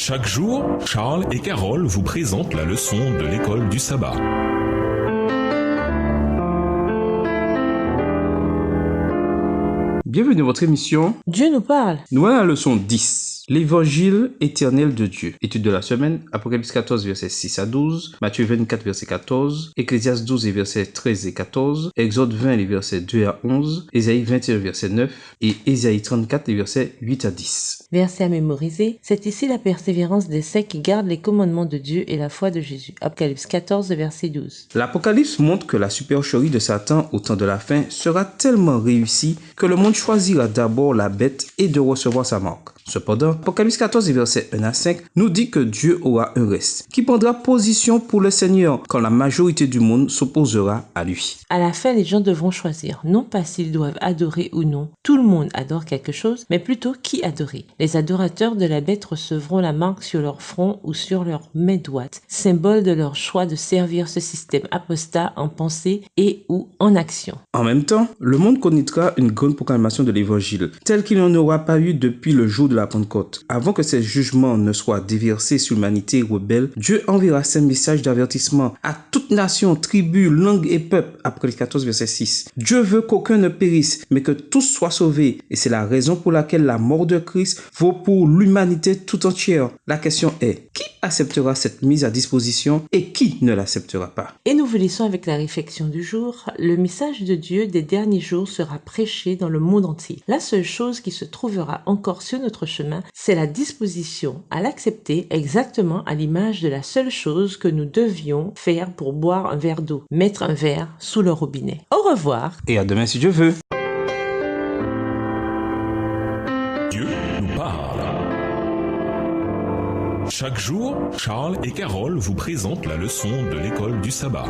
Chaque jour, Charles et Carole vous présentent la leçon de l'école du sabbat. Bienvenue dans votre émission Dieu nous parle. Nous voilà à la leçon 10. L'évangile éternel de Dieu. Étude de la semaine, Apocalypse 14, versets 6 à 12, Matthieu 24, verset 14, Ecclésiaste 12, et versets 13 et 14, Exode 20, les versets 2 à 11, Ésaïe 21, verset 9 et Ésaïe 34, les versets 8 à 10. Verset à mémoriser, c'est ici la persévérance des saints qui gardent les commandements de Dieu et la foi de Jésus. Apocalypse 14, verset 12. L'Apocalypse montre que la supercherie de Satan au temps de la fin sera tellement réussie que le monde choisira d'abord la bête et de recevoir sa marque. Cependant, Apocalypse 14, versets 1 à 5 nous dit que Dieu aura un reste, qui prendra position pour le Seigneur quand la majorité du monde s'opposera à lui. À la fin, les gens devront choisir, non pas s'ils doivent adorer ou non. Tout le monde adore quelque chose, mais plutôt qui adorer. Les adorateurs de la bête recevront la marque sur leur front ou sur leur main droite, symbole de leur choix de servir ce système apostat en pensée et ou en action. En même temps, le monde connaîtra une grande proclamation de l'évangile, telle qu'il n'y en aura pas eu depuis le jour de la Pentecôte. Avant que ces jugements ne soient déversés sur l'humanité rebelle, Dieu enverra ses messages d'avertissement à toute nation, tribu, langue et peuple. Apocalypse 14, verset 6. Dieu veut qu'aucun ne périsse, mais que tous soient sauvés. Et c'est la raison pour laquelle la mort de Christ vaut pour l'humanité tout entière. La question est, qui acceptera cette mise à disposition et qui ne l'acceptera pas? Et nous vous laissons avec la réflexion du jour. Le message de Dieu des derniers jours sera prêché dans le monde entier. La seule chose qui se trouvera encore sur notre chemin, c'est la disposition à l'accepter exactement à l'image de la seule chose que nous devions faire pour boire un verre d'eau, mettre un verre sous le robinet. Au revoir. Et à demain si Dieu veut. Dieu nous parle. Chaque jour, Charles et Carole vous présentent la leçon de l'école du sabbat.